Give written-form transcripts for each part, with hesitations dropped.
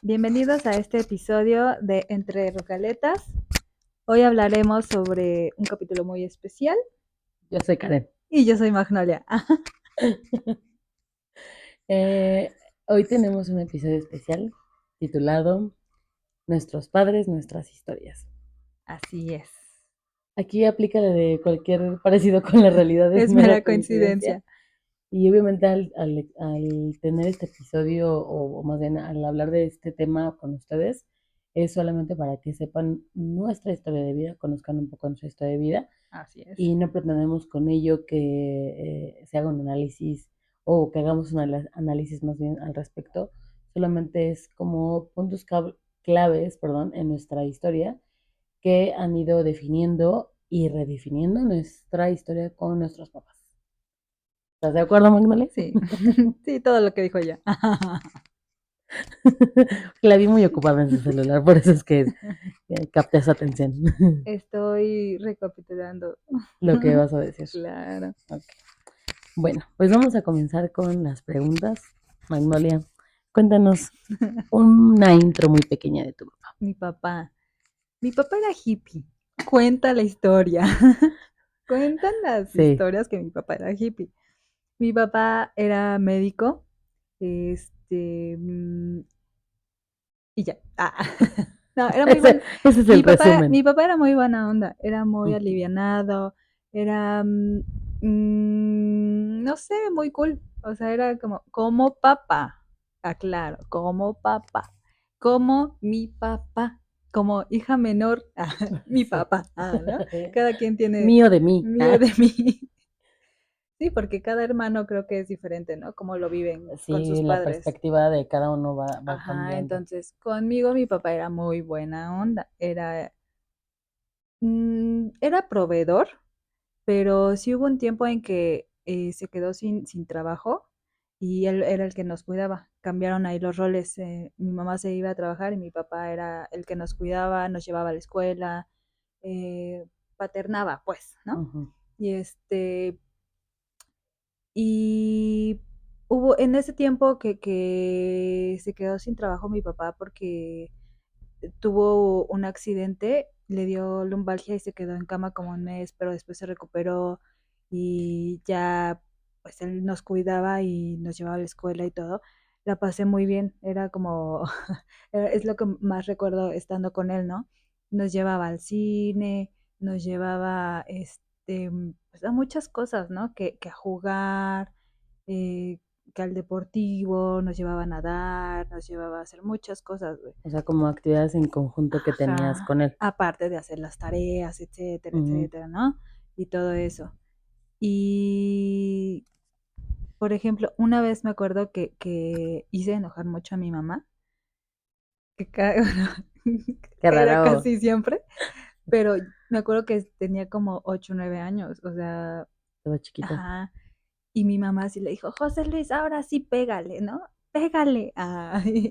Bienvenidos a este episodio de Entre Rocaletas. Hoy hablaremos sobre un capítulo muy especial. Yo soy Karen. Y yo soy Magnolia. Hoy tenemos un episodio especial titulado Nuestros padres, nuestras historias. Así es. Aquí aplica la de cualquier parecido con la realidad Es mera coincidencia. Y obviamente al tener este episodio, o más bien al hablar de este tema con ustedes, es solamente para que sepan nuestra historia de vida, conozcan un poco nuestra historia de vida. Así es. Y no pretendemos con ello que se haga un análisis o que hagamos un análisis más bien al respecto. Solamente es como puntos claves, en nuestra historia que han ido definiendo y redefiniendo nuestra historia con nuestros papás. ¿Estás de acuerdo, Magnolia? Sí, sí, todo lo que dijo ella. La vi muy ocupada en su celular, por eso es que capté su atención. Estoy recapitulando Lo que vas a decir. Claro. Okay. Bueno, pues vamos a comenzar con las preguntas. Magnolia, cuéntanos una intro muy pequeña de tu papá. Mi papá era hippie. Cuenta la historia. Cuentan las historias que mi papá era hippie. Mi papá era médico. Y ya. No, era muy bueno. Ese es el resumen. Mi papá era muy buena onda, era muy alivianado, era, no sé, muy cool. O sea, era como papá, aclaro, como papá, como mi papá, como hija menor, mi papá, ¿no? Cada quien tiene mío de mí. Mío de mí. Sí, porque cada hermano creo que es diferente, ¿no? Cómo lo viven con sus Sí, la padres. perspectiva de cada uno va Ajá, cambiando. entonces conmigo mi papá era muy buena onda, era proveedor, pero sí hubo un tiempo en que se quedó sin trabajo y él era el que nos cuidaba. Cambiaron ahí los roles. Mi mamá se iba a trabajar y mi papá era el que nos cuidaba, nos llevaba a la escuela, paternaba, pues, ¿no? Ujú. Y hubo en ese tiempo que se quedó sin trabajo mi papá porque tuvo un accidente, le dio lumbalgia y se quedó en cama como un mes, pero después se recuperó y ya pues él nos cuidaba y nos llevaba a la escuela y todo. La pasé muy bien, era como, es lo que más recuerdo estando con él, ¿no? Nos llevaba al cine, nos llevaba pues a muchas cosas, ¿no? Que a jugar, eh, que al deportivo, nos llevaba a nadar, nos llevaba a hacer muchas cosas, güey. O sea, como actividades en conjunto que tenías con él. Aparte de hacer las tareas, etcétera, Ujú. etcétera, ¿no? Y todo eso. Y, por ejemplo, una vez me acuerdo que hice enojar mucho a mi mamá, que bueno, Qué era raro. casi siempre, pero me acuerdo que tenía como 8 o 9 años, o sea, Estaba chiquita. ajá. Y mi mamá sí le dijo, José Luis, ahora sí pégale, ¿no? Pégale.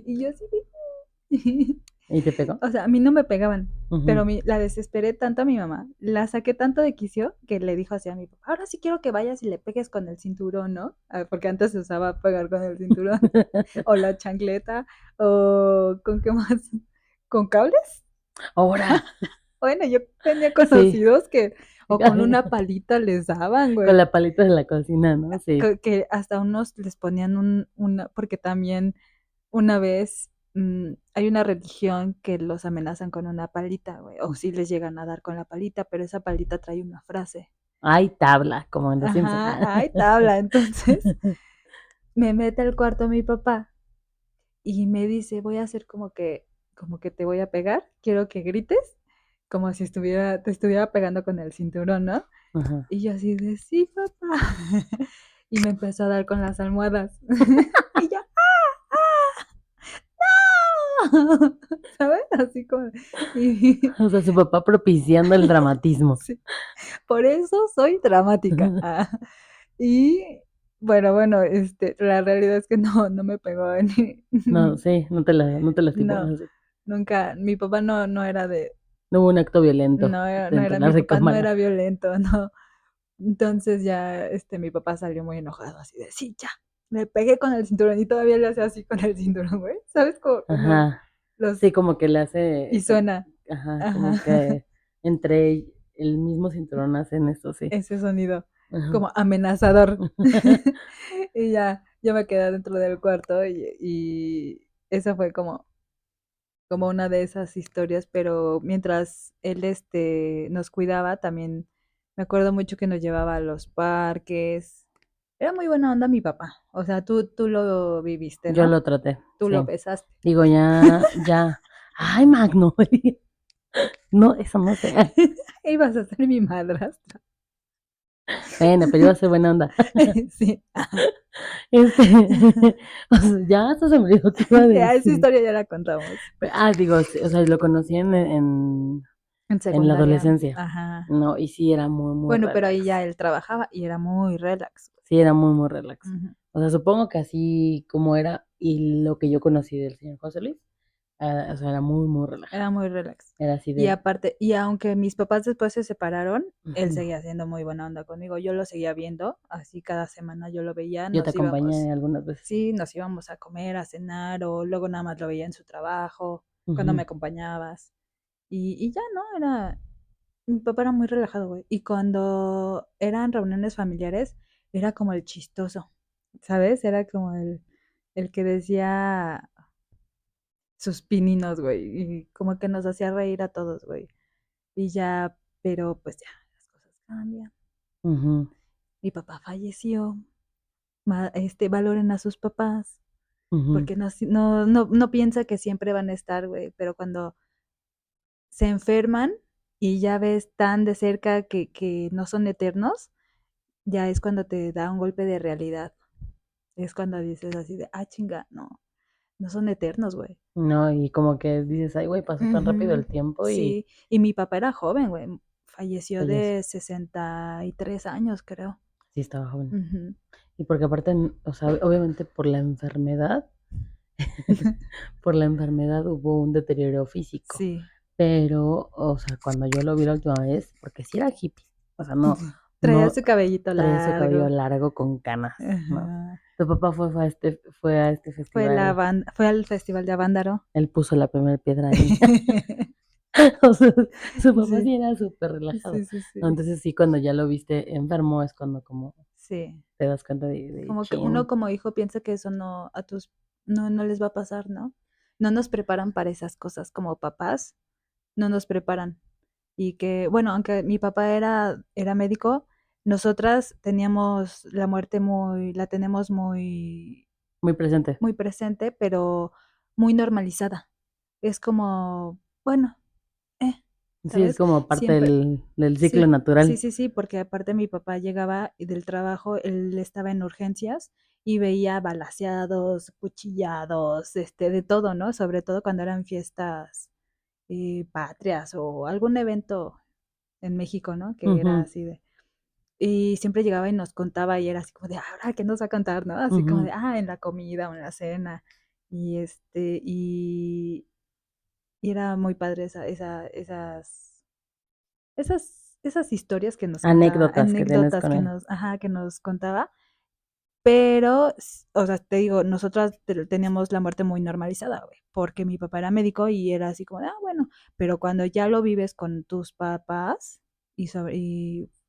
Y yo sí, ¿Y te pegó? o sea, a mí no me pegaban, pero Ujú. la desesperé tanto a mi mamá, la saqué tanto de quicio que le dijo así a mi papá, ahora sí quiero que vayas y le pegues con el cinturón, ¿no? Porque antes se usaba pegar con el cinturón, o la chancleta, o ¿con qué más? ¿Con cables? Ahora. Bueno, yo tenía Sí. conocidos o con una palita les daban, Con güey, la palita de la cocina, ¿no? Sí. que hasta unos les ponían porque también una vez hay una religión que los amenazan con una palita, güey, o si les llegan a dar con la palita, pero esa palita trae una frase. Hay tabla, como en los Simpsons. Ajá, hay tabla. Entonces me mete al cuarto mi papá y me dice, voy a hacer como que te voy a pegar, quiero que grites, como si te estuviera pegando con el cinturón, ¿no? Ajá. Y yo así de, sí, papá. Y me empezó a dar con las almohadas. Y yo, ¡no! ¿Sabes? Así como... Y, O sea, su papá propiciando el dramatismo. sí, por eso soy dramática. Y Bueno, la realidad es que no me pegó ni No, sí, no te lastimó. no, Así. nunca, mi papá no era No hubo un acto violento no era, dentro de mi la papá no recámara. era violento, no. Entonces ya, mi papá salió muy enojado, así de, sí, ya, me pegué con el cinturón y todavía le hace así con el cinturón, güey. ¿Sabes? Como cuando Ajá. Sí, los, como que le y hace, suena, ajá, como ajá, que entre el mismo cinturón hacen esto, sí. ese sonido Ajá. como amenazador. Y ya, yo me quedé dentro del cuarto y esa fue como una de esas historias, pero mientras él nos cuidaba, también me acuerdo mucho que nos llevaba a los parques. Era muy buena onda mi papá. O sea, tú lo viviste, Yo ¿no? lo traté, Tú sí. lo besaste. Digo, ya. Ay, Magnolia. No, eso no sé. Ibas a ser mi madrastra. Bueno, pero iba a ser buena onda. Sí. Este, o sea, ya hasta se me olvidó qué iba a Ya, esa decir. historia ya la contamos. Digo, sí, o sea, lo conocí En en la secundaria. adolescencia. Ajá. No, y sí era muy, muy Bueno, pero ahí ya relax. él trabajaba y era muy relax. Sí, era muy, muy relax. Ujú. O sea, supongo que así como era y lo que yo conocí del señor José Luis, o sea, era muy, muy relajado. Era muy relax. Era así Y de, aparte, y aunque mis papás después se separaron, él ujú, seguía siendo muy buena onda conmigo. Yo lo seguía viendo, así cada semana yo lo veía, yo te nos íbamos, acompañé algunas veces. sí, nos íbamos a comer, a cenar, o luego nada más lo veía en su trabajo, cuando Ujú, me acompañabas. Y ya, ¿no? Mi papá era muy relajado, güey. Y cuando eran reuniones familiares, era como el chistoso, ¿sabes? Era como el que decía sus pininos, güey, y como que nos hacía reír a todos, güey. Y ya, pero pues ya, las cosas cambian. ujú, Mi papá falleció. Valoren a sus papás, ujú. porque no piensa que siempre van a estar, güey, pero cuando se enferman y ya ves tan de cerca que no son eternos, ya es cuando te da un golpe de realidad. Es cuando dices así de, chinga, no son eternos, güey. No, y como que dices, ay, güey, pasó tan rápido Ujú. el tiempo y Sí, y mi papá era joven, güey. Falleció falleció. de 63 años, creo. Sí, estaba joven. Ujú. Y porque aparte, o sea, obviamente por la enfermedad, por la enfermedad hubo un deterioro físico. Sí. Pero, o sea, cuando yo lo vi la última vez, porque sí era hippie, o sea, no, Traía no su cabellito traía su cabello largo. largo con canas, ¿no? Ajá. Tu papá fue a este festival, Fue al Festival de Avándaro. él puso la primera piedra ahí. O sea, su papá Sí, sí era súper relajado. sí, sí, ¿No? sí. Entonces sí, cuando ya lo viste enfermo es cuando como Sí. te das cuenta de Como que uno chin. como hijo piensa que eso no les va a pasar, ¿no? No nos preparan para esas cosas como papás, no nos preparan. Y que, bueno, aunque mi papá era médico, nosotras teníamos la muerte la tenemos Muy presente. muy presente, pero muy normalizada. Es como, bueno, Sí, es ¿sabes? como parte Siempre, del ciclo sí, sí, natural. sí, sí, porque aparte mi papá llegaba del trabajo, él estaba en urgencias y veía balaceados, cuchillados, de todo, ¿no? Sobre todo cuando eran fiestas patrias o algún evento en México, ¿no? Que era Ujú, así de... Y siempre llegaba y nos contaba y era así como de, ahora, ¿qué nos va a contar, no? Así como ujú, de, en la comida o en la cena. Y y era muy padre esas historias que nos contaba, anécdotas que tienes anécdotas con él. que nos contaba, pero, o sea, te digo, nosotras teníamos la muerte muy normalizada, güey, porque mi papá era médico y era así como, bueno, pero cuando ya lo vives con tus papás y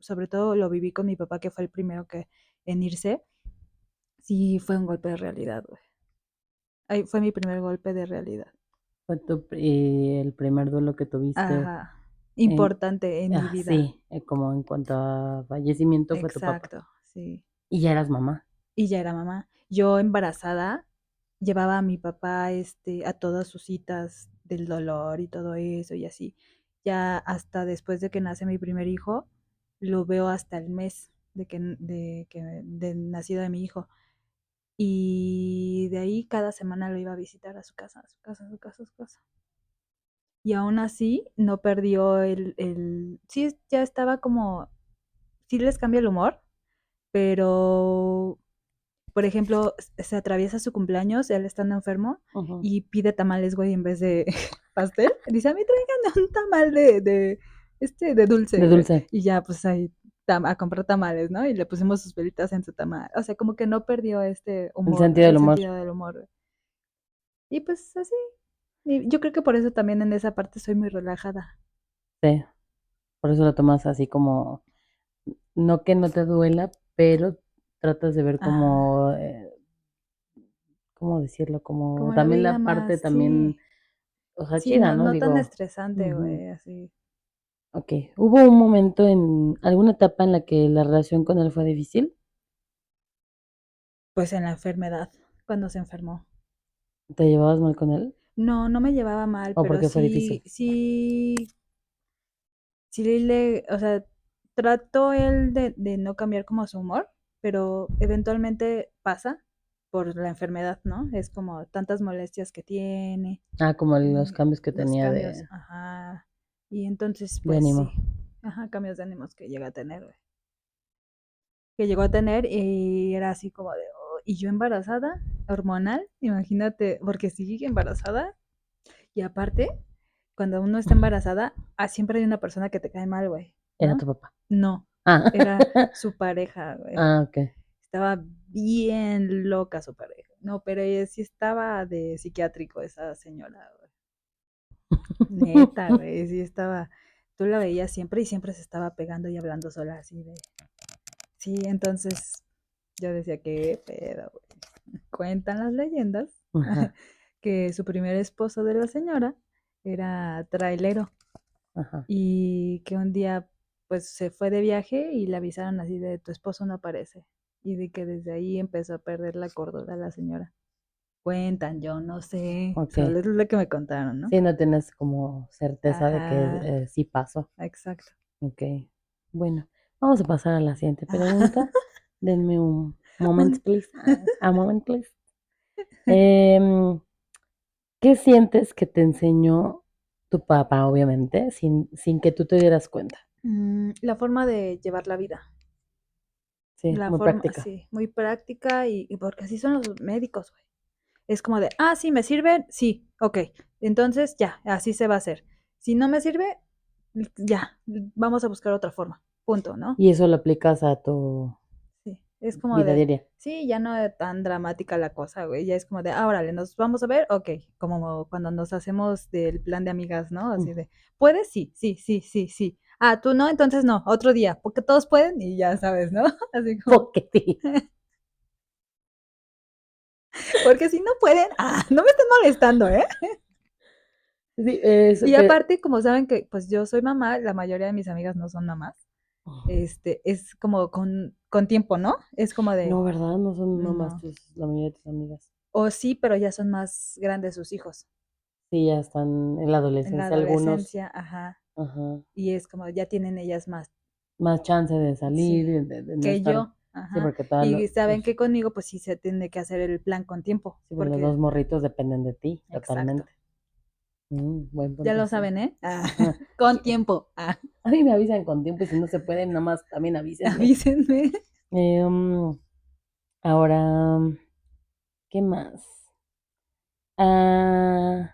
sobre todo lo viví con mi papá, que fue el primero que en irse, sí fue un golpe de realidad, güey. Ahí fue mi primer golpe de realidad. Fue el primer duelo que tuviste Ajá. en, Importante en mi vida. sí, como en cuanto a fallecimiento fue tu papá. Exacto, sí. Y ya eras mamá. Y ya era mamá. Yo embarazada llevaba a mi papá a todas sus citas del dolor y todo eso y así. Ya hasta después de que nace mi primer hijo, lo veo hasta el mes de nacido de mi hijo. Y de ahí cada semana lo iba a visitar a su casa, a su casa, a su casa, a su casa. Y aún así no perdió sí, ya estaba como, sí les cambia el humor, pero por ejemplo, se atraviesa su cumpleaños, él estando enfermo, Ujú. y pide tamales, güey, en vez de pastel. Dice, a mí tráiganme un tamal de De dulce, güey. dulce. Y ya, pues ahí, a comprar tamales, ¿no? Y le pusimos sus velitas en su tamal. O sea, como que no perdió este El humor, sentido del el humor. sentido del humor, güey. Y pues así. Y yo creo que por eso también en esa parte soy muy relajada. Sí. Por eso lo tomas así como, no que no te duela, pero tratas de ver Ajá. como, ¿cómo decirlo? Como Como la también vida la parte más, también, sí. o sea, Sí, chida, no, ¿no? no tan Digo, estresante, ujú. güey, así. Ok. ¿Hubo un momento en alguna etapa en la que la relación con él fue difícil? Pues en la enfermedad, cuando se enfermó. ¿Te llevabas mal con él? No, no me llevaba mal, ¿O por pero qué fue difícil? sí, o sea, trató él de no cambiar como su humor, pero eventualmente pasa por la enfermedad, ¿no? Es como tantas molestias que tiene, Ah, como los eh, cambios que los tenía cambios, ajá. Y entonces, de pues ánimo. sí, ajá, cambios de ánimos que llega a tener, güey. Que llegó a tener y era así como de, "Oh", y yo embarazada, hormonal, imagínate, porque sí, embarazada, y aparte, cuando uno está embarazada, siempre hay una persona que te cae mal, güey, Era tu ¿no? papá. No, Ah, era su pareja, güey. ah, ok. Estaba bien loca su pareja. No, pero ella sí estaba de psiquiátrico esa señora, güey. Neta, güey, sí estaba. Tú la veías siempre y siempre se estaba pegando y hablando sola así de. Sí, entonces yo decía, qué pedo, güey. Cuentan las leyendas Ajá, que su primer esposo de la señora era trailero ajá. y que un día pues se fue de viaje y le avisaron así de tu esposo no aparece y de que desde ahí empezó a perder la cordura la señora. Cuentan, yo no sé, Ok. solo es lo que me contaron, ¿no? Sí, no tienes como certeza de que Ajá, sí pasó. exacto. Ok. Bueno, vamos a pasar a la siguiente pregunta. Denme un moment, Un- please. A moment, please. Em, ¿Qué sientes que te enseñó tu papá, obviamente, sin que tú te dieras cuenta? La forma de llevar la vida. Sí, La muy forma, práctica. sí, muy práctica y porque así son los médicos, güey. Es como de, sí, me sirve, sí, ok. Entonces ya, así se va a hacer. Si no me sirve, ya, vamos a buscar otra forma. Punto, ¿no? Y eso lo aplicas a tu Sí, es como vida de, diaria. sí, ya no es tan dramática la cosa, güey. Ya es como de, órale, nos vamos a ver, ok. Como cuando nos hacemos del plan de amigas, ¿no? Así Ujú. de, ¿puedes? Sí, sí, sí, sí, sí. Tú no, entonces no, otro día, porque todos pueden y ya sabes, ¿no? Así como, Porque sí. porque si no pueden, no me estén molestando, ¿eh? Sí, Y aparte, como saben que pues yo soy mamá, la mayoría de mis amigas no son mamás. Es como con tiempo, ¿no? Es como no, de, ¿verdad? No son mamás no. la mayoría de tus amigas. O sí, pero ya son más grandes sus hijos. Sí, ya están en la En la adolescencia algunos. adolescencia, ajá. Ajá. Y es como, ya tienen ellas más, Más chance de salir, sí, de no que estar. yo, Sí, ajá. porque todos Y saben que conmigo, pues sí se tiene que hacer el plan con tiempo, sí, porque los porque, dos morritos dependen de ti, exacto. totalmente. Buen Ya punto, lo sí. saben, ¿eh? Ajá. Con Sí, tiempo. a mí me avisan con tiempo y si no se puede, nada más también avísenme. Avísenme. Em, ahora, ¿qué más? Ah,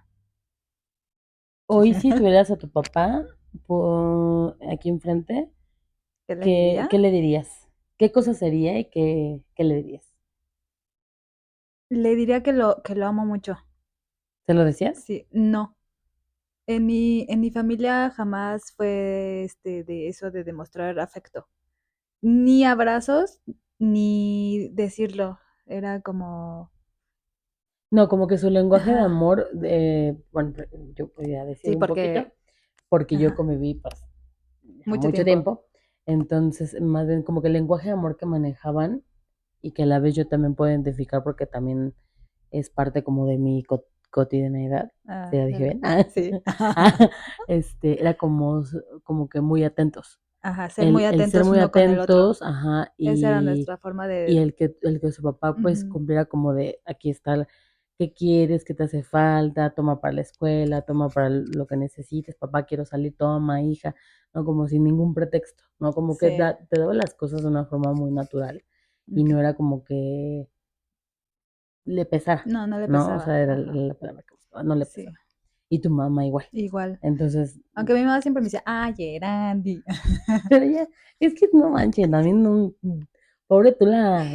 hoy si tuvieras a tu papá aquí enfrente, ¿Qué le diría? ¿qué le dirías? ¿Qué cosa sería y qué le dirías? Le diría que lo amo mucho. ¿Se lo decías? Sí, no. En mi familia jamás fue de eso de demostrar afecto. Ni abrazos, ni decirlo. Era como, No, como que su lenguaje de ajá, amor, bueno, yo podría decir sí, un poquito, porque, porque yo ajá, conviví pues ya mucho mucho tiempo. tiempo, entonces más bien como que el lenguaje de amor que manejaban y que a la vez yo también puedo identificar porque también es parte como de mi cotidianeidad, ¿sí ya dije Dale. bien? Sí. Ah, era como que muy atentos. Ajá, ser muy El ser atentos muy uno con el otro. atentos, ajá, Esa era nuestra forma y de, el que su papá pues ujú, cumpliera como de aquí está, ¿qué quieres? ¿Qué te hace falta? Toma para la escuela, toma para lo que necesites, papá quiero salir, toma, hija, ¿no? Como sin ningún pretexto, ¿no? Como que sí. te daba las cosas de una forma muy natural y no Ujú. era como que le pesara, No, no le ¿no? O pesaba. sea, era Ajá. la palabra que buscaba, no le pesaba. Sí, Y tu mamá igual. igual. Entonces, Aunque mi mamá siempre me decía, ay, Erandi. pero ya, es que no manches, también no, pobre tú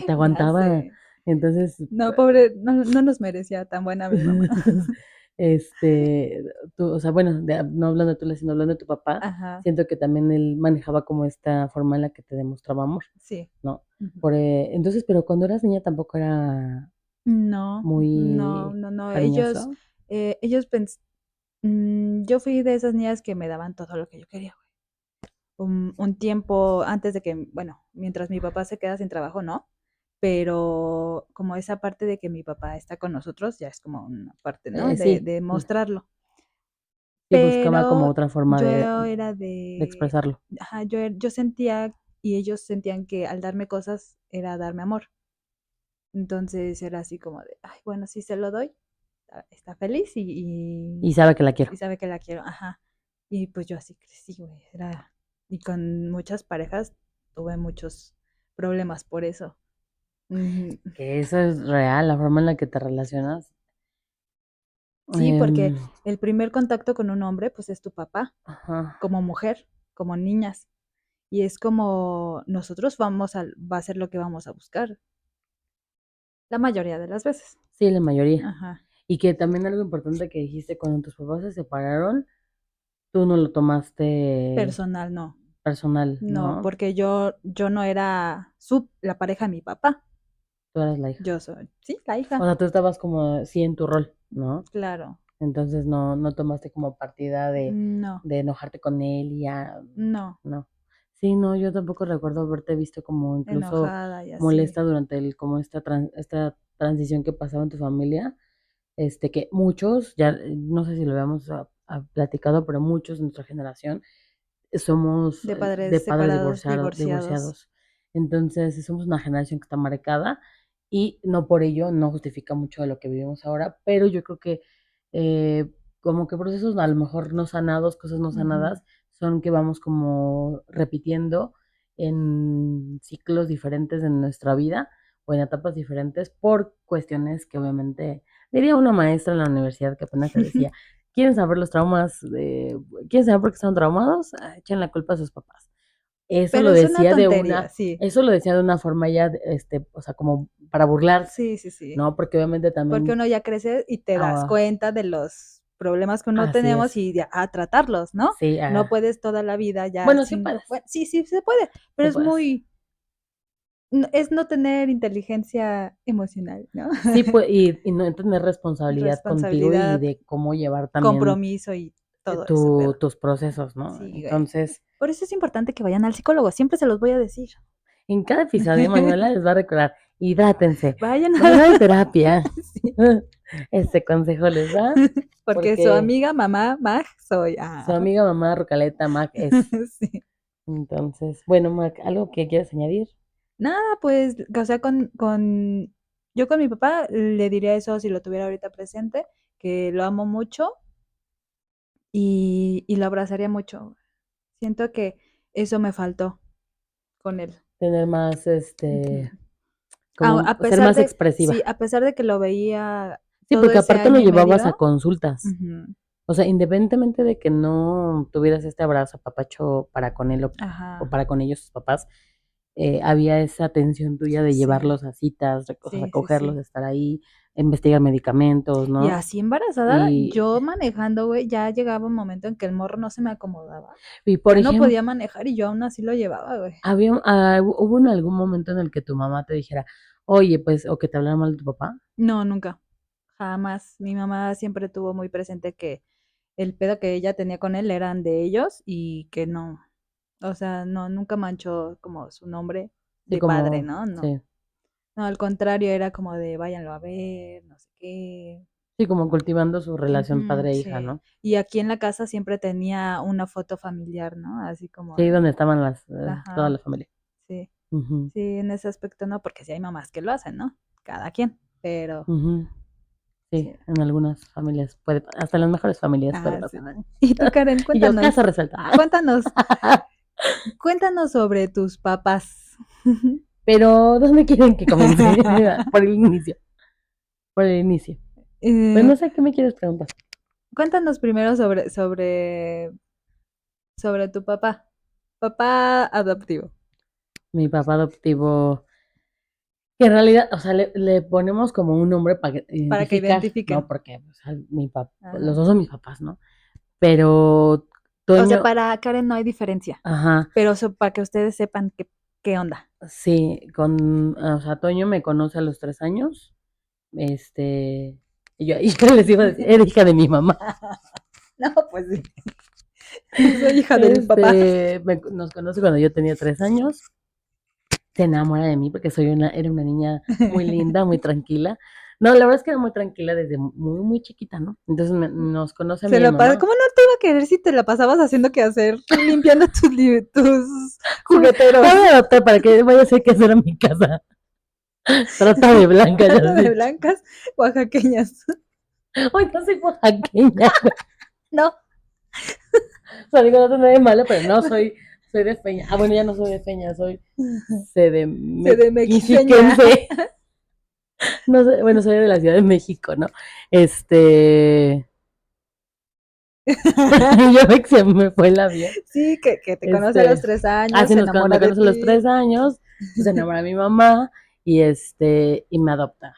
te Ya aguantaba. sé. Entonces, No, pobre, no, no nos merecía tan buena mi mamá. este, tú, o sea, bueno, no hablando de tú, sino hablando de tu papá, Ajá, siento que también él manejaba como esta forma en la que te demostraba amor, sí. ¿no? Ujú. Entonces, pero cuando eras niña tampoco era No, no, muy no, no. Ellos, cariñoso. ellos yo fui de esas niñas que me daban todo lo que yo quería, güey. Un tiempo antes de que, bueno, mientras mi papá se queda sin trabajo, no. Pero como esa parte de que mi papá está con nosotros, ya es como una parte, ¿no? Sí, De mostrarlo. sí buscaba como Pero otra forma yo era de de, expresarlo. ajá, yo sentía y ellos sentían que al darme cosas era darme amor. Entonces era así como de, ay, bueno, sí se lo doy, está feliz Y sabe que la quiero. y sabe que la quiero, ajá. Y pues yo así crecí, güey, y con muchas parejas tuve muchos problemas por eso. Ujú. Que eso es real, la forma en la que te relacionas. Sí, porque Em, el primer contacto con un hombre, pues es tu papá, ajá. como mujer, como niñas. Y es como nosotros va a ser lo que vamos a buscar, la mayoría de las veces. Sí, la mayoría. Ajá. Y que también algo importante que dijiste, cuando tus papás se separaron, tú no lo tomaste Personal, no. personal, No, ¿no? porque yo no era la pareja de mi papá. Tú eras la hija. Yo soy, sí, la O hija. sea, tú estabas como, sí, en tu rol, ¿no? Claro. Entonces no tomaste como partida No, de enojarte con él y ya, no. no. Sí, no, yo tampoco recuerdo haberte visto como incluso Enojada y así. molesta durante como esta transición que pasaba en tu familia. Que muchos, ya no sé si lo habíamos platicado, pero muchos de nuestra generación somos De de padres padres separados, divorciados. divorciados. Entonces, somos una generación que está marcada y no por ello no justifica mucho de lo que vivimos ahora, pero yo creo que como que procesos a lo mejor no sanados, cosas no Ujú. sanadas, son que vamos como repitiendo en ciclos diferentes en nuestra vida o en etapas diferentes por cuestiones que obviamente, diría una maestra en la universidad que apenas te decía, ¿quieren saber los traumas de, quieren saber por qué están traumados? Echen la culpa a sus papás. Eso lo Pero es una decía tontería, sí. eso lo decía de una forma ya, o sea, como para burlarse, Sí, sí, sí. ¿no? Porque obviamente Porque también, uno ya crece y te das ah, cuenta de los problemas que uno así es, tenemos y a tratarlos, ¿no? sí, No puedes toda la vida ya bueno, sí sin, puedes, bueno, sí, sí se puede, pero sí es puedes. muy, es no tener inteligencia emocional, ¿no? Sí, y no tener responsabilidad contigo y Responsabilidad, de cómo llevar también compromiso y todo eso, pero tus procesos, ¿no? sí, güey. Entonces, Por eso es importante que vayan al psicólogo, siempre se los voy a decir. en cada episodio Manuela les va a recordar, hidrátense, Vayan vayan a... a terapia. Sí, Este consejo les da, porque su porque amiga, mamá, Mag, soy. su Ah, amiga mamá Rocaleta Mac es. sí. Entonces, bueno, Mac, ¿algo que quieras añadir? Nada, pues, o sea, yo con mi papá le diría eso si lo tuviera ahorita presente, que lo amo mucho y lo abrazaría mucho. Siento que eso me faltó con él. Tener más, Ujú. como A ser pesar más de, expresiva. sí, a pesar de que lo veía Sí, todo porque ese aparte lo año y llevabas a medio, consultas. ujú, O sea, independientemente de que no tuvieras este abrazo papacho para con él o ajá, para con ellos sus papás, había esa atención tuya de sí, llevarlos a citas, o sea, sí, sí, recogerlos, sí. estar ahí, investigar medicamentos, Y ¿no? así embarazada, Y, yo manejando, güey, ya llegaba un momento en que el morro no se me acomodaba. y por Ya no ejemplo, podía manejar y yo aún así lo llevaba, güey. ¿hubo en algún momento en el que tu mamá te dijera, oye, pues, o que te hablara mal de tu papá? No, nunca. Jamás. Mi mamá siempre tuvo muy presente que el pedo que ella tenía con él eran de ellos y que no. O sea, no, nunca manchó como su nombre Sí, de padre, como, ¿no? No. sí, No, al contrario, era como de váyanlo a ver, no sé qué. sí, como cultivando su relación Ujú, padre-hija, sí. ¿no? Y aquí en la casa siempre tenía una foto familiar, ¿no? Así como Sí, de, donde estaban toda la ajá, familia. sí. Ujú, Sí, en ese aspecto no, porque sí hay mamás que lo hacen, ¿no? Cada quien. Pero, ujú. Sí, sí. en algunas familias puede, hasta en las mejores familias puede Ah, sí. pasar. Y tú, Karen, Y yo, caso cuéntanos, resuelto. cuéntanos, cuéntanos sobre tus papás. Pero, ¿dónde quieren que comience? Por el inicio. por el inicio. Pues Eh, no sé qué me quieres preguntar. Cuéntanos primero sobre tu papá. Papá adoptivo, Mi papá adoptivo, que en realidad, o sea, le ponemos como un nombre para para que identificar, ¿no? identifiquen. Porque o sea, los Ajá. dos son mis papás, ¿no? Pero O sea, Toño, para Karen no hay diferencia, ajá, pero para que ustedes sepan qué onda. sí, o sea, Toño me conoce a los 3 años, este, yo les iba a decir, era hija de mi mamá. No, pues sí. Soy hija del papá. Nos conoce cuando yo tenía 3 años, se enamora de mí porque era una niña muy linda, muy tranquila. No, la verdad es que era muy tranquila desde muy, muy chiquita, ¿no? Entonces nos conoce a mí y a mi mamá. ¿Cómo no te iba a querer si te la pasabas haciendo qué hacer, limpiando tus Sí, jugueteros? la voy a adoptar para que vaya a hacer qué hacer en mi casa. Trata de blanca, ya Trata has de dicho. blancas oaxaqueñas. Hoy no soy oaxaqueña, güey. No, O sea, digo, no tengo nada de malo, pero no soy de Feña. Ah, bueno, ya no soy de Feña, soy se de mexiqueña. mexiquense. No sé, bueno, soy de la Ciudad de México, ¿no? Este, se me fue el avión. Sí, que te conoce a los Este, 3 años, se me enamora de conoce a los ti. 3 años, se enamora de mi mamá y me adopta.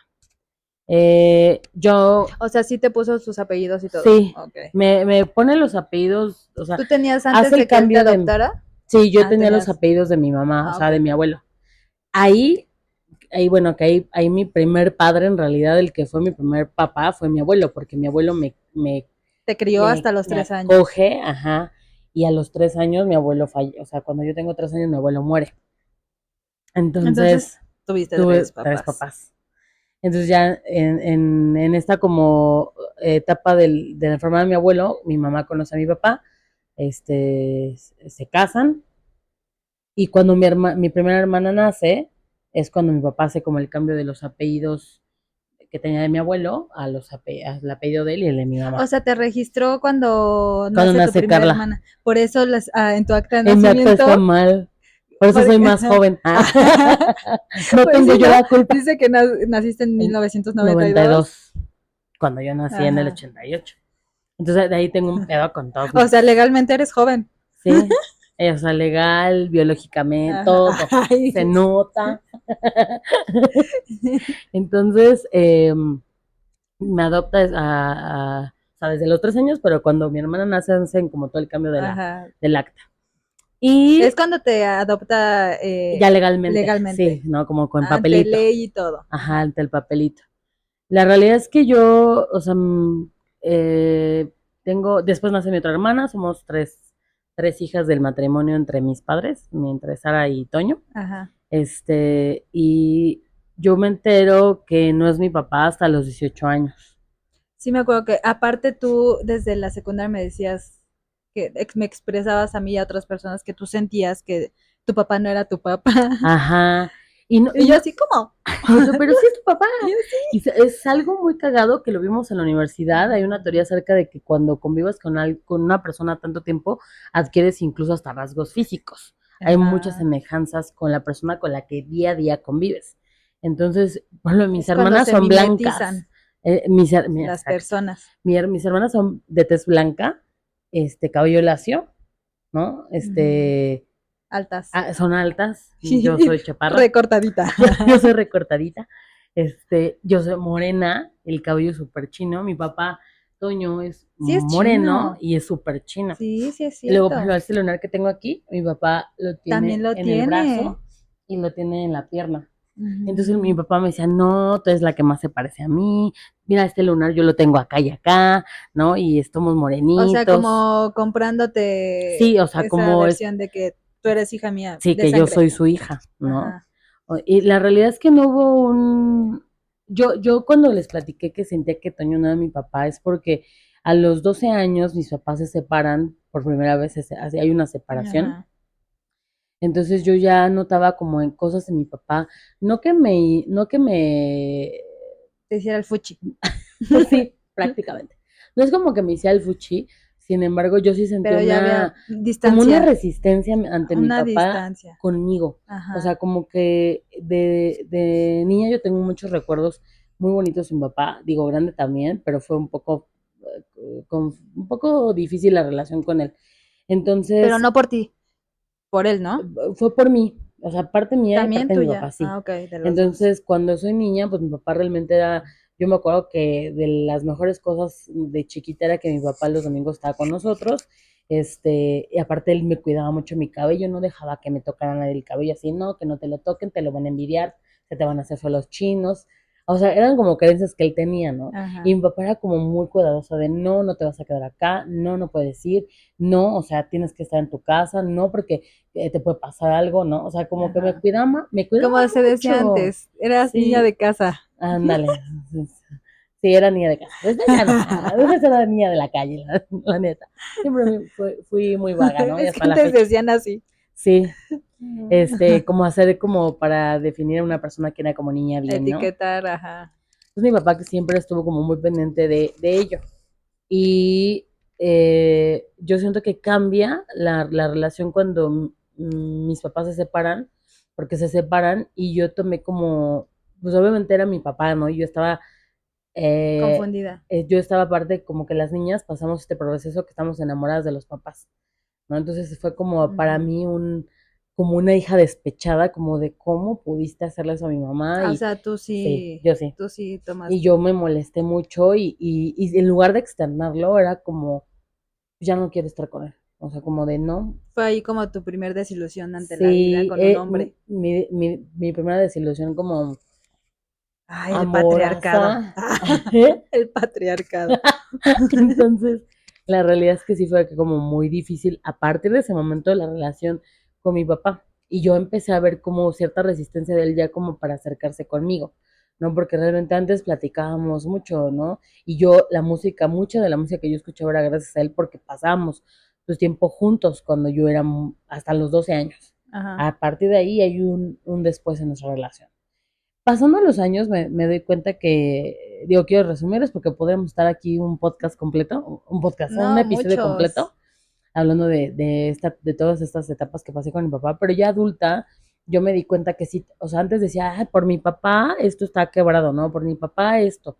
Yo, O sea, sí te puso sus apellidos y todo. sí, Ok. me pone los apellidos, o sea, ¿Tú tenías antes hace el de que él te cambio de, adoptara? sí, yo Ah, tenía los tenías. apellidos de mi mamá, o Ah, sea, ok, de mi ok. abuelo. Ahí, bueno, que ahí mi primer padre, en realidad, el que fue mi primer papá, fue mi abuelo, porque mi abuelo Te crió hasta los me 3 años. acoge, ajá, y a los 3 años mi abuelo falló, o sea, cuando yo tengo 3 años mi abuelo muere. Entonces, Entonces, tuviste tuve tres tres papás. papás. Entonces ya en esta como etapa de la enfermedad de mi abuelo, mi mamá conoce a mi papá, se casan, y cuando mi primera hermana nace, es cuando mi papá hace como el cambio de los apellidos que tenía de mi abuelo al apellido de él y el de mi O mamá. sea, te registró cuando Cuando nace tu nace primera Carla, hermana. Por eso en tu acta de en mi acta está nacimiento, mal, por eso soy más ajá. joven. No Pues tengo sí, yo ¿no? la culpa. Dice que naciste en En 1992. 92, cuando yo nací en el Ajá. 88. Entonces de ahí tengo un pedo con todos O sea, mis, legalmente eres joven. sí, o sea, legal, biológicamente, Ajá. todo, Ay, se nota. Entonces, me adopta o sea, desde los 3 años, pero cuando mi hermana nace, hacen como todo el cambio ajá. del acta. Y Es cuando te adopta ya legalmente, sí, legalmente, ¿no? Como con ante papelito, ley y todo. ajá, Ajá. ante el papelito. La realidad es que yo, o sea, después nace mi otra hermana, somos tres hijas del matrimonio entre mis padres, entre Sara y Toño. Ajá. Y yo me entero que no es mi papá hasta los 18 años. Sí, me acuerdo que aparte tú desde la secundaria me decías que me expresabas a mí y a otras personas que tú sentías que tu papá no era tu papá. Ajá. Y no, Y yo así como, pero sí es tu papá. y yo sí. Y es algo muy cagado que lo vimos en la universidad. Hay una teoría acerca de que cuando convivas con una persona tanto tiempo, adquieres incluso hasta rasgos físicos. Hay muchas Ajá. semejanzas con la persona con la que día a día convives. Entonces, bueno, mis Es cuando hermanas se son blancas. mimetizan las Exacto. personas. Mis hermanas son de tez blanca, cabello lacio, ¿no? Ujú. Altas. Son altas, yo soy chaparra, Recortadita. yo soy recortadita, yo soy morena, el cabello súper chino, mi papá Toño es Sí es moreno chino. y es súper chino. Sí, sí es Y luego, por cierto. ejemplo, este lunar que tengo aquí, mi papá lo También tiene lo en el tiene. brazo y lo tiene en la pierna. Entonces mi Ujú. papá me decía, no, tú eres la que más se parece a mí, mira, este lunar yo lo tengo acá y acá, ¿no? Y estamos O sea, morenitos. como comprándote Sí, o sea, esa como versión de que tú eres hija mía sí, de que yo sangre. soy su hija, ¿no? Ajá. Y la realidad es que no hubo yo cuando les platiqué que sentía que Toño no era mi papá, es porque a los 12 años mis papás se separan por primera vez, así hay una separación. Ajá. Entonces yo ya notaba como en cosas de mi papá, no que me, Te hiciera el fuchi. pues sí, prácticamente. No es como que me hiciera el fuchi, sin embargo, yo sí sentía Pero ya había como una distancia, resistencia ante mi una papá distancia. conmigo. O sea, Ajá. como que de niña yo tengo muchos recuerdos muy bonito sin papá, digo, grande también, pero fue un poco difícil la relación con él. Pero Entonces, no por ti, por él, ¿no? fue por mí, o sea, parte mía y También parte de mi papá, tuya. sí. Ah, ok, de los dos. Entonces, cuando soy niña, pues mi papá realmente era, yo me acuerdo que de las mejores cosas de chiquita era que mi papá los domingos estaba con nosotros, y aparte él me cuidaba mucho mi cabello, no dejaba que me tocaran el cabello así, no, que no te lo toquen, te lo van a envidiar, se te van a hacer feos chinos. O sea, eran como creencias que él tenía, ¿no? Y Ajá. mi papá era como muy cuidadoso de no, no te vas a quedar acá, no, no puedes ir, no, o sea, tienes que estar en tu casa, no, porque te puede pasar algo, ¿no? O sea, como que Ajá. me cuidaba Como se decía mucho. antes, eras niña Sí, de casa. ándale. Sí, era niña de casa. Después ya no, después era niña de la calle, la neta. Siempre fui muy vaga, ¿no? Y Es que hasta la antes fecha. decían así. Sí, como hacer como para definir a una persona que era como niña bien, ¿no? Etiquetar, ajá. Entonces mi papá que siempre estuvo como muy pendiente de ello. Y yo siento que cambia la relación cuando mis papás se separan, porque se separan y yo tomé como, pues obviamente era mi papá, ¿no? Y Confundida. yo estaba aparte como que las niñas pasamos este proceso que estamos enamoradas de los papás, ¿no? Entonces fue como para Ujú. mí como una hija despechada, como de cómo pudiste hacerle eso a mi mamá Ah, o y sea, sí, yo sí. tú sí Y tomaste. yo me molesté mucho y en lugar de externarlo era como ya no quiero estar con él. O sea, como de no. Fue ahí como tu primer desilusión ante la vida Sí, con un hombre. mi primera desilusión como Ay, el patriarcado. amorosa. ¿Eh? El patriarcado. Entonces, la realidad es que sí fue como muy difícil a partir de ese momento de la relación con mi papá. Y yo empecé a ver como cierta resistencia de él ya como para acercarse conmigo, ¿no? Porque realmente antes platicábamos mucho, ¿no? Y yo la música, mucha de la música que yo escuchaba era gracias a él porque pasábamos pues tiempo juntos cuando yo era hasta los 12 años. Ajá. A partir de ahí hay un después en nuestra relación. Pasando los años me doy cuenta que, digo, quiero resumirles porque podríamos estar aquí un podcast completo, un No, episodio muchos. completo, hablando de todas estas etapas que pasé con mi papá, pero ya adulta, yo me di cuenta que sí, o sea, antes decía, "Ay, por mi papá esto está quebrado, ¿no? Por mi papá esto",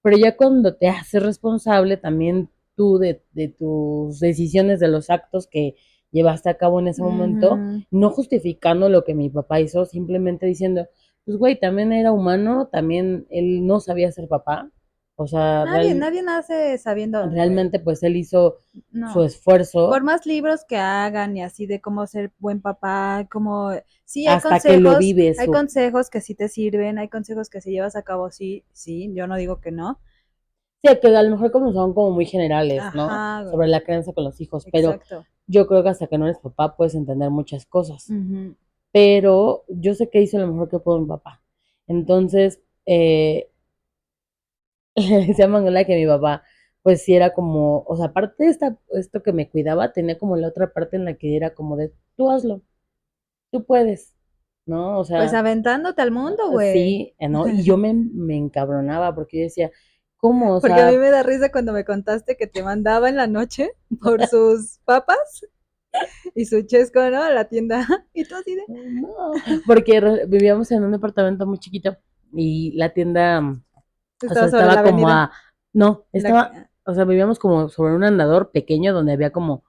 pero ya cuando te haces responsable también tú de tus decisiones, de los actos que llevaste a cabo en ese momento, Ujú. no justificando lo que mi papá hizo, simplemente diciendo, pues güey, también era humano, también él no sabía ser papá, o sea, Nadie nace sabiendo, güey. realmente pues él hizo su No. Por esfuerzo más libros que hagan y así de cómo ser buen papá, como sí hasta que lo hay vives. consejos que sí te sirven, hay consejos que si llevas a cabo, sí, sí, yo no digo que no. Sí, que a lo mejor como son como muy generales, ¿no? Ajá, Sobre la crianza con los hijos, pero exacto. yo creo que hasta que no eres papá puedes entender muchas cosas. Ujú. Pero yo sé que hizo lo mejor que pudo mi papá. Entonces, le decía a Manuela que mi papá, pues sí era como, o sea, aparte de esto que me cuidaba, tenía como la otra parte en la que era como de, tú hazlo, tú puedes, ¿no? O Pues sea, aventándote al mundo, güey. sí, ¿no? Y yo me encabronaba porque yo decía, ¿cómo? O Porque a mí sea, me da risa cuando me contaste que te mandaba en la noche por sus papas y su chesco, ¿no? A la tienda. Y tú así de, no, porque vivíamos en un departamento muy chiquito y la tienda, o sea, estaba sobre la estaba como avenida. no, La- o sea, vivíamos como sobre un andador pequeño donde había como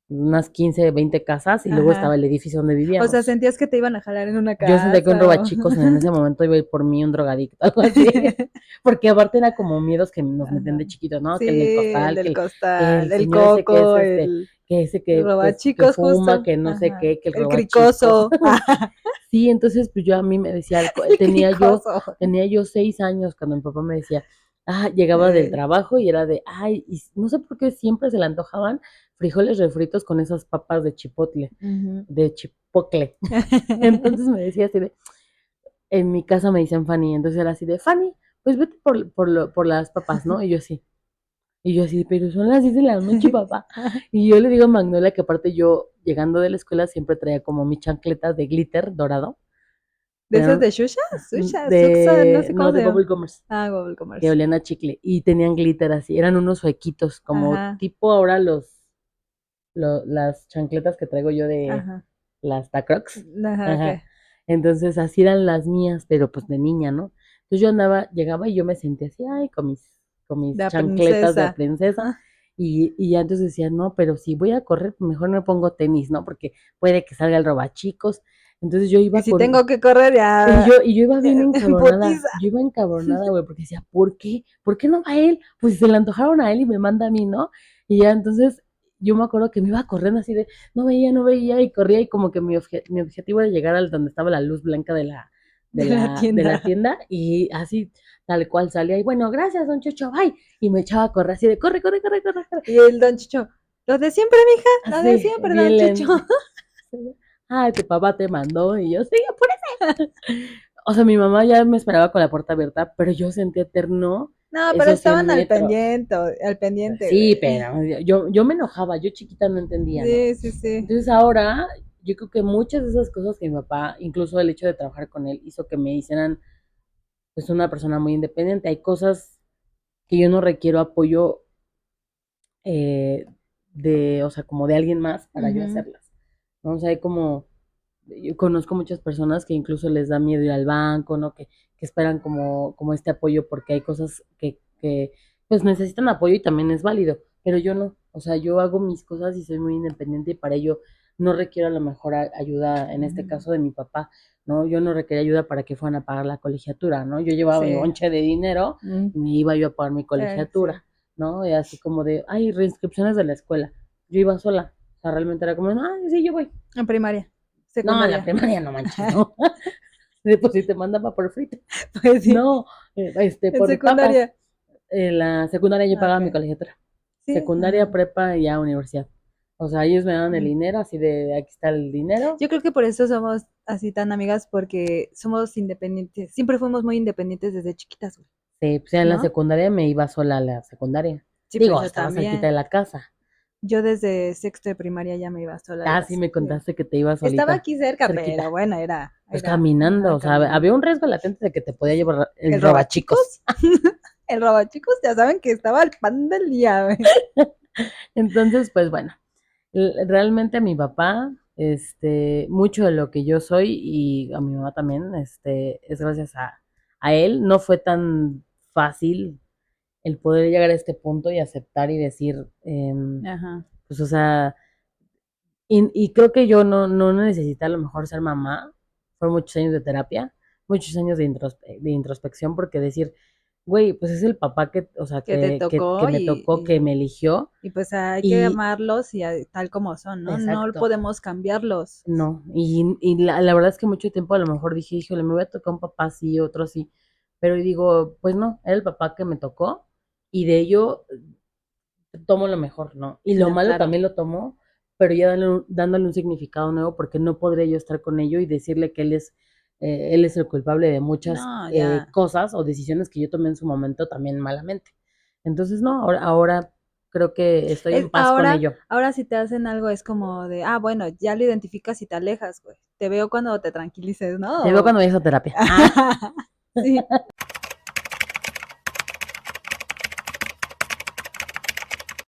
unas 15 20 casas y luego estaba Ajá. el edificio donde O sea, vivíamos. sentías que te iban a jalar en una Yo sentía que un casa o... robachicos en ese momento iba a ir por mí, un drogadicto, algo así. Porque aparte era como miedos que nos metían Ajá. de chiquitos, ¿no? Sí, Que en el el costal, del que el costal, el señor ese que es coco, que ese que robachicos fuma, justo. que no sé Ajá. qué, que el El robachiscos. cricoso. Ajá. Sí, entonces pues yo a mí me decía, El cricoso. tenía yo 6 años cuando mi papá me decía, llegaba del Ey. trabajo y era de, ay, y no sé por qué siempre se le antojaban frijoles refritos con esas papas de chipotle, Ujú. de chipotle. Entonces me decía así de, en mi casa me dicen Fanny, entonces era así de, Fanny, pues vete por las papas, ¿no? Y yo así, pero son las 10 de la noche, papá. Y yo le digo a Magnolia que aparte yo, llegando de la escuela, siempre traía como mis chancletas de glitter dorado, ¿De esas eran de Shusha? Shusha, Suxa, no sé cómo no, se de llama. Bubble Gummers, Ah, Google que Commerce. olían a chicle, y tenían glitter así, eran unos suequitos, como Ajá, tipo ahora las chancletas que traigo yo de ajá. las Tacrocs. Ajá, Ajá. ¿qué? Entonces así eran las mías, pero pues de niña, ¿no? Entonces yo andaba, llegaba y yo me sentía así, ay, con mis La chancletas de princesa. princesa. Y ya entonces decía, no, pero si voy a correr, pues mejor me pongo tenis, ¿no? Porque puede que salga el robachicos. Entonces yo Y iba si con, tengo que correr, ya y yo iba bien en encabronada, putiza. yo iba encabronada, güey, porque decía, ¿por qué? ¿Por qué no va él? Pues se le antojaron a él y me manda a mí, ¿no? Y ya entonces yo me acuerdo que me iba corriendo así de, no veía, y corría, y como que mi objetivo era llegar al donde estaba la luz blanca De la de la tienda. tienda, y así, tal cual salía, y bueno, gracias, don Chucho, bye, y me echaba a correr así de, corre, corre, corre, corre, corre, Y el don Chicho, lo de siempre, mija, lo de así, siempre, don bien Chicho. lento. Ay, tu papá te mandó, y yo, sí, apúrate. O sea, mi mamá ya me esperaba con la puerta abierta, pero yo sentía eterno No, pero esos 100 estaban metros. al pendiente, Sí, güey. pero yo me enojaba, yo chiquita no entendía, ¿no? Sí, sí, sí. Entonces ahora, yo creo que muchas de esas cosas que mi papá, incluso el hecho de trabajar con él, hizo que me hicieran, pues, una persona muy independiente. Hay cosas que yo no requiero apoyo, eh, o sea, como de alguien más para yo Ujú. hacerlas, ¿no? O sea, hay como, yo conozco muchas personas que incluso les da miedo ir al banco, ¿no? Que esperan como este apoyo porque hay cosas que pues necesitan apoyo y también es válido, pero yo no, o sea, yo hago mis cosas y soy muy independiente y para ello no requiero a lo mejor ayuda, en este caso de mi papá, ¿no? Yo no requería ayuda para que fueran a pagar la colegiatura, ¿no? Yo llevaba mi Sí. bonche de dinero Mm, y me iba yo a pagar mi sí. colegiatura, ¿no? Y así como de, ay, reinscripciones de la escuela. Yo iba sola, o sea, realmente era como, ay, sí, yo voy. En primaria, No, en la secundaria. primaria no manches, ¿no? De pues si te mandaba por frito. Pues sí, No, en por papas. secundaria. En la secundaria yo pagaba mi Ok. colegiatura. Sí, Secundaria, ajá. prepa y ya universidad. O sea, ellos me daban el Mm. dinero, así de aquí está el dinero. Yo creo que por eso somos así tan amigas, porque somos independientes. Siempre fuimos muy independientes desde chiquitas, güey, Sí, pues ya en la ¿no? secundaria me iba sola a la secundaria. Sí, pues Digo, yo estaba cerquita también. de la casa. Yo desde sexto de primaria ya me iba sola a Ah, sí, me sí. contaste que te ibas Estaba solita, aquí cerca, pero cerquita. bueno, Pues ajá, caminando, o sea, había caminando. un riesgo latente de que te podía llevar el El robachicos. robachicos, el robachicos, ya saben que estaba al pan del día, güey. Entonces, pues bueno, realmente a mi papá, mucho de lo que yo soy y a mi mamá también, es gracias a él. No fue tan fácil el poder llegar a este punto y aceptar y decir, Ajá. pues, o sea, y creo que yo no necesité a lo mejor ser mamá. Fue muchos años de terapia, muchos años de introspección, porque decir, güey, pues es el papá que, o sea, Que te que tocó me tocó, que me eligió. y pues hay que Y, amarlos y tal como son, ¿no? No exacto. podemos cambiarlos. No, y la verdad es que mucho tiempo a lo mejor dije, híjole, me voy a tocar un papá así, otro así, pero digo, pues no, era el papá que me tocó y de ello tomo lo mejor, ¿no? Y lo No, malo claro. también lo tomo, pero ya dándole un significado nuevo porque no podría yo estar con ello y decirle que él es el culpable de muchas No, ya. cosas o decisiones que yo tomé en su momento también malamente. Entonces, no, ahora creo que estoy en paz con ello. Ahora si te hacen algo es como de, ah, bueno, ya lo identificas y te alejas, güey. Te veo cuando te tranquilices, Te veo ¿no? cuando vayas a terapia. Sí.